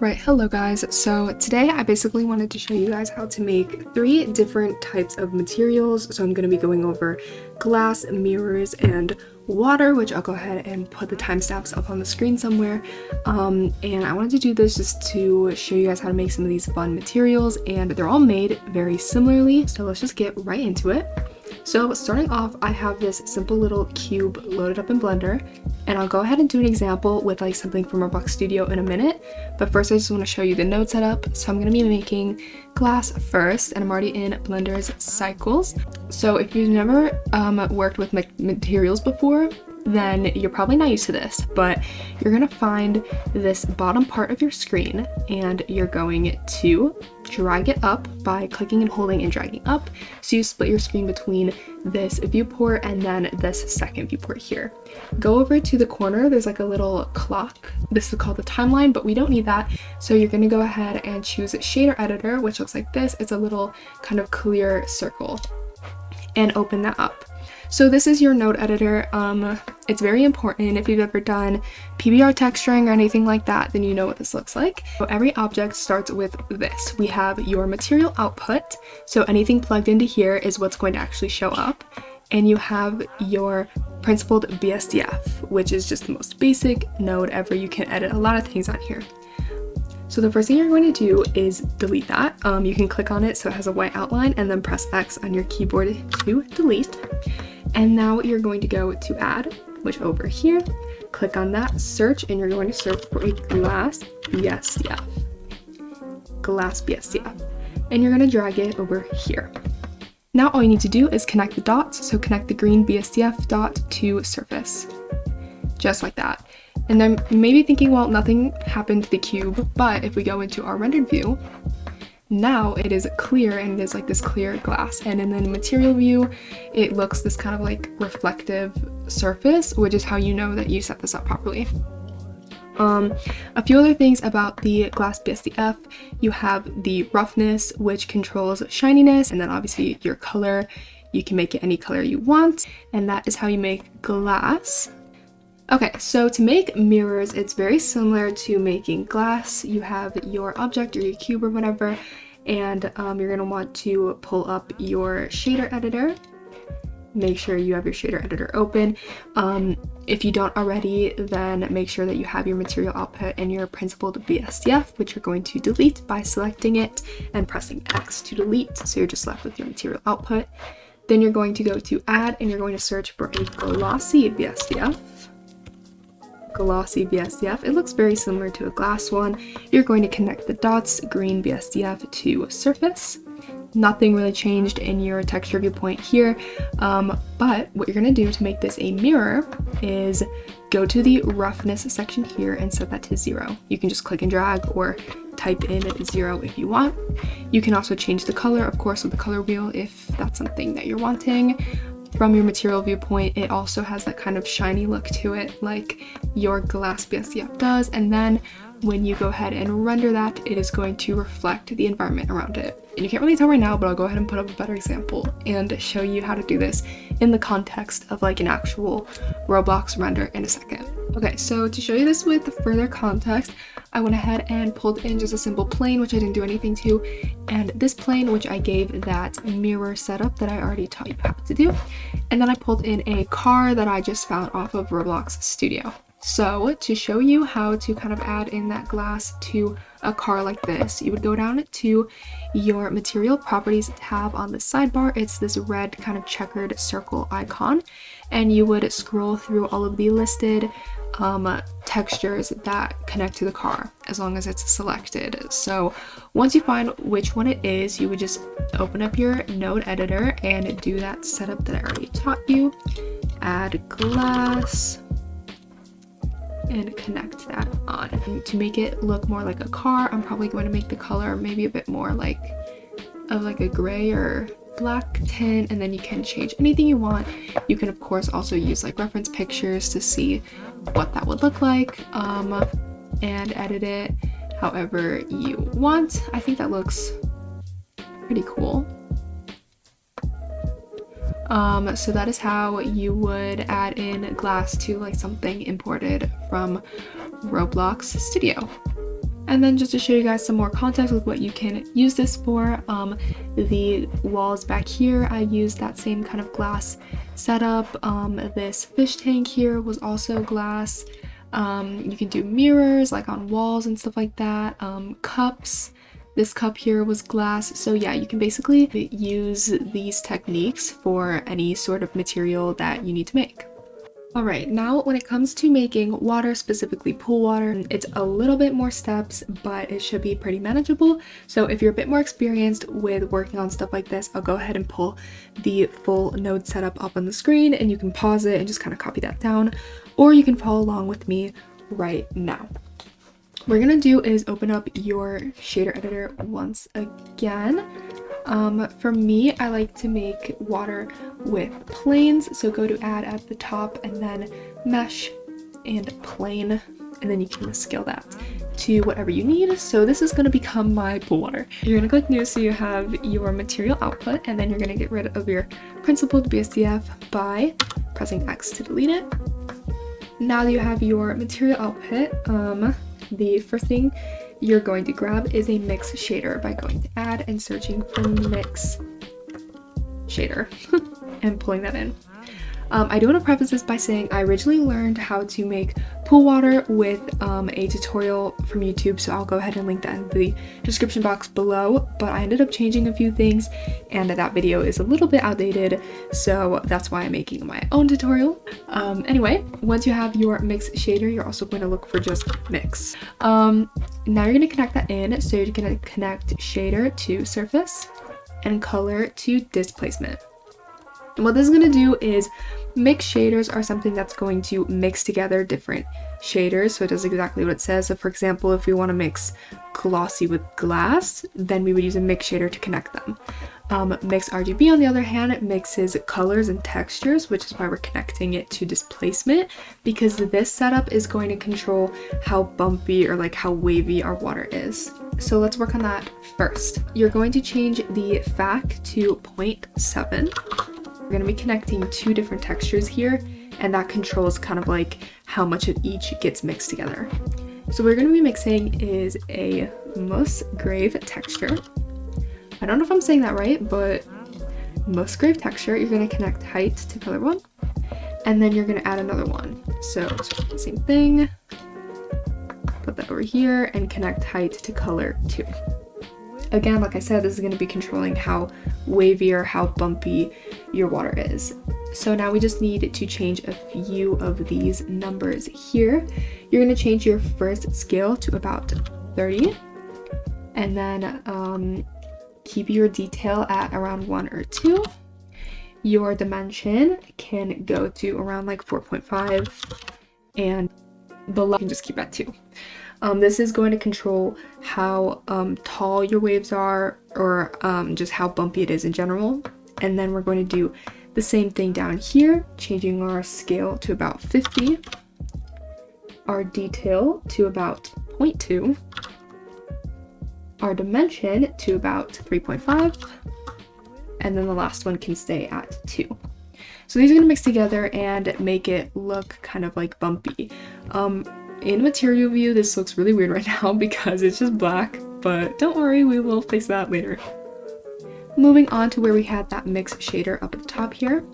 Alright, hello guys. So today I basically wanted to show you guys how to make 3 different types of materials. So I'm going to be going over glass, mirrors, and water, which I'll go ahead and put the timestamps up on the screen somewhere. And I wanted to do this just to show you guys how to make some of these fun materials, and they're all made very similarly. So let's just get right into it. So starting off, I have this simple little cube loaded up in Blender, and I'll go ahead and do an example with like something from Roblox Studio in a minute. But first I just want to show you the node setup. So I'm going to be making glass first, and I'm already in Blender's cycles. So if you've never worked with materials before, then you're probably not used to this, but you're going to find this bottom part of your screen and you're going to drag it up by clicking and holding and dragging up. So you split your screen between this viewport and then this second viewport here. Go over to the corner, there's like a little clock. This is called the timeline, but we don't need that. So you're going to go ahead and choose shader editor, which looks like this. It's a little kind of clear circle, and open that up. So this is your node editor. It's very important. If you've ever done PBR texturing or anything like that, then you know what this looks like. So every object starts with this. We have your material output. So anything plugged into here is what's going to actually show up. And you have your principled BSDF, which is just the most basic node ever. You can edit a lot of things on here. So the first thing you're going to do is delete that. You can click on it so it has a white outline, and then press X on your keyboard to delete. And now you're going to go to add, which over here, click on that, search, and you're going to search for a glass BSDF. Glass BSDF. And you're going to drag it over here. Now all you need to do is connect the dots. So connect the green BSDF dot to surface. Just like that. And then you may be thinking, well, nothing happened to the cube, but if we go into our rendered view, now it is clear and it is like this clear glass. And in the material view, it looks this kind of like reflective surface, which is how you know that you set this up properly. A few other things about the glass BSDF, you have the roughness, which controls shininess, and then obviously your color. You can make it any color you want, and that is how you make glass. Okay, so to make mirrors, it's very similar to making glass. You have your object or your cube or whatever, and you're going to want to pull up your shader editor. Make sure you have your shader editor open. If you don't already, then make sure that you have your material output and your principled BSDF, which you're going to delete by selecting it and pressing X to delete. So you're just left with your material output. Then you're going to go to add, and you're going to search for a glossy BSDF. Glossy BSDF. It looks very similar to a glass one. You're going to connect the dots, green BSDF, to surface. Nothing really changed in your texture viewpoint here, but what you're going to do to make this a mirror is go to the roughness section here and set that to 0. You can just click and drag or type in 0 if you want. You can also change the color, of course, with the color wheel if that's something that you're wanting. From your material viewpoint, it also has that kind of shiny look to it like your glass BSDF does, and then when you go ahead and render that, it is going to reflect the environment around it. And you can't really tell right now, but I'll go ahead and put up a better example and show you how to do this in the context of like an actual Roblox render in a second. Okay, so to show you this with further context, I went ahead and pulled in just a simple plane, which I didn't do anything to, and this plane, which I gave that mirror setup that I already taught you how to do, and then I pulled in a car that I just found off of Roblox Studio. So to show you how to kind of add in that glass to a car like this, you would go down to your material properties tab on the sidebar. It's this red kind of checkered circle icon, and you would scroll through all of the listed textures that connect to the car as long as it's selected. So once you find which one it is, you would just open up your node editor and do that setup that I already taught you. Add glass and connect that on. And to make it look more like a car, I'm probably going to make the color maybe a bit more like a gray or black tint, and then you can change anything you want. You can of course also use like reference pictures to see what that would look like, and edit it however you want. I think that looks pretty cool. So that is how you would add in glass to like something imported from Roblox Studio. And then just to show you guys some more context with what you can use this for, the walls back here, I used that same kind of glass setup. This fish tank here was also glass. You can do mirrors like on walls and stuff like that. Cups. This cup here was glass. So yeah, you can basically use these techniques for any sort of material that you need to make. Alright, now when it comes to making water, specifically pool water, it's a little bit more steps, but it should be pretty manageable. So if you're a bit more experienced with working on stuff like this, I'll go ahead and pull the full node setup up on the screen and you can pause it and just kind of copy that down, or you can follow along with me right now. What we're gonna do is open up your shader editor once again. For me, I like to make water with planes, so go to add at the top and then mesh and plane, and then you can scale that to whatever you need. So this is going to become my pool water. You're going to click new so you have your material output, and then you're going to get rid of your principled BSDF by pressing X to delete it. Now that you have your material output, the first thing you're going to grab is a mix shader by going to add and searching for mix shader and pulling that in. I do want to preface this by saying I originally learned how to make pool water with a tutorial from YouTube, so I'll go ahead and link that in the description box below, but I ended up changing a few things and that video is a little bit outdated, so that's why I'm making my own tutorial. Anyway, once you have your mix shader, you're also going to look for just mix. Now you're going to connect that in, so you're going to connect shader to surface and color to displacement. And what this is going to do is mix shaders are something that's going to mix together different shaders, so it does exactly what it says. So for example, if we want to mix glossy with glass, then we would use a mix shader to connect them. Mix RGB, on the other hand, it mixes colors and textures, which is why we're connecting it to displacement, because this setup is going to control how bumpy or like how wavy our water is. So let's work on that first. You're going to change the FAC to 0.7. We're going to be connecting two different textures here, and that controls kind of like how much of each gets mixed together. So what we're going to be mixing is a Musgrave texture. I don't know if I'm saying that right, but Musgrave texture. You're going to connect height to color 1, and then you're going to add another one. So the same thing, put that over here and connect height to color 2. Again, like I said, this is going to be controlling how wavy or how bumpy your water is. So now we just need to change a few of these numbers here. You're going to change your first scale to about 30, and then keep your detail at around 1 or 2. Your dimension can go to around like 4.5, and the left can just keep at 2. This is going to control how tall your waves are, or just how bumpy it is in general. And then we're going to do the same thing down here, changing our scale to about 50, our detail to about 0.2, our dimension to about 3.5, and then the last one can stay at 2. So these are going to mix together and make it look kind of like bumpy. In material view, this looks really weird right now because it's just black, but don't worry, we will fix that later. Moving on to where we had that mix shader up at the top here,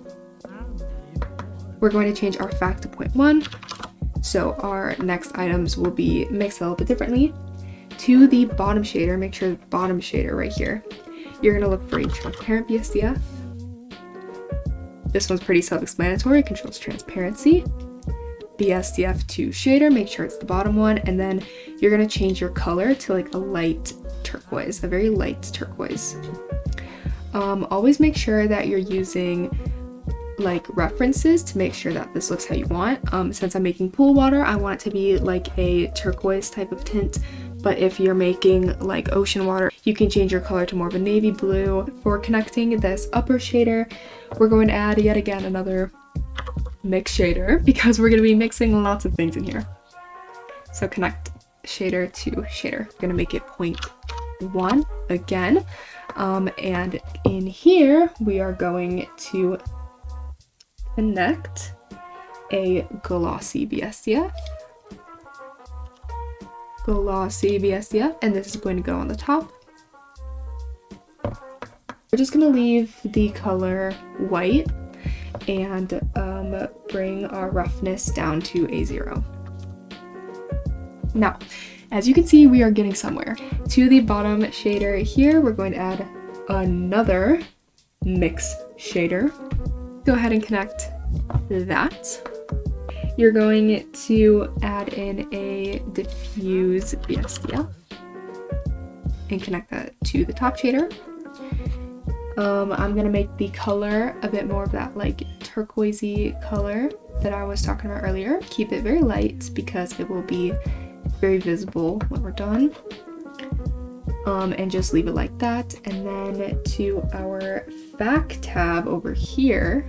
we're going to change our FAC to 0.1. So our next items will be mixed a little bit differently. To the bottom shader, make sure the bottom shader right here, you're going to look for a transparent BSDF. This one's pretty self-explanatory, it controls transparency. BSDF to shader, make sure it's the bottom one, and then you're going to change your color to like a light turquoise, a very light turquoise. Always make sure that you're using like references to make sure that this looks how you want. Since I'm making pool water, I want it to be like a turquoise type of tint, but if you're making like ocean water, you can change your color to more of a navy blue. For connecting this upper shader, we're going to add yet again another mix shader because we're going to be mixing lots of things in here. So connect shader to shader. We're going to make it 0.1 again. And in here, we are going to connect a glossy BSDF. Glossy BSDF, and this is going to go on the top. We're just going to leave the color white and bring our roughness down to a 0. Now, as you can see, we are getting somewhere. To the bottom shader here, we're going to add another mix shader. Go ahead and connect that. You're going to add in a diffuse BSDF and connect that to the top shader. I'm gonna make the color a bit more of that like turquoisey color that I was talking about earlier. Keep it very light because it will be very visible when we're done. And just leave it like that. And then to our back tab over here,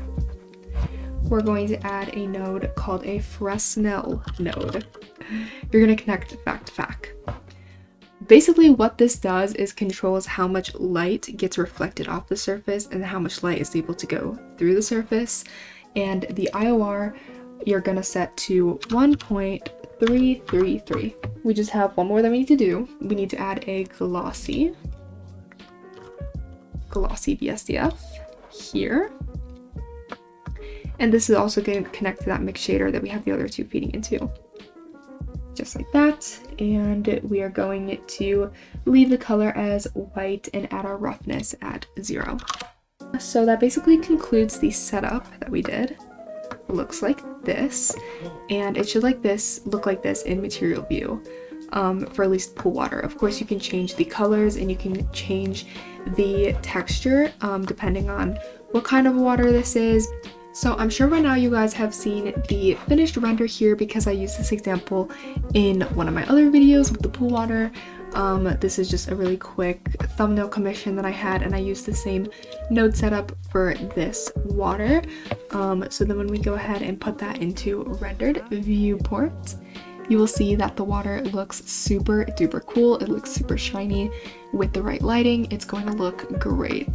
we're going to add a node called a Fresnel node. You're gonna connect back to back. Basically what this does is controls how much light gets reflected off the surface and how much light is able to go through the surface. And the IOR you're gonna set to 1.333. We just have one more that we need to do. We need to add a glossy BSDF here. And this is also going to connect to that mix shader that we have the other two feeding into. Just like that. And we are going to leave the color as white and add our roughness at 0. So that basically concludes the setup that we did. It looks like this, and it should look like this in material view for at least pool water. Of course, you can change the colors and you can change the texture depending on what kind of water this is. So I'm sure by now you guys have seen the finished render here because I used this example in one of my other videos with the pool water. This is just a really quick thumbnail commission that I had, and I used the same node setup for this water. So then when we go ahead and put that into rendered viewport, you will see that the water looks super duper cool. It looks super shiny. With the right lighting, it's going to look great.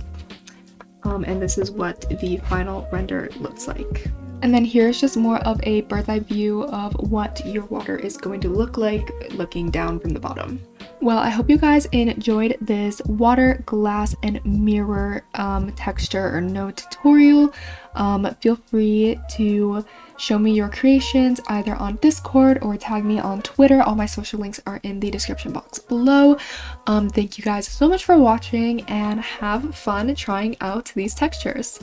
And this is what the final render looks like. And then here's just more of a bird's eye view of what your water is going to look like looking down from the bottom. Well, I hope you guys enjoyed this water, glass, and mirror texture or node tutorial. Feel free to show me your creations either on Discord or tag me on Twitter. All my social links are in the description box below. Thank you guys so much for watching and have fun trying out these textures.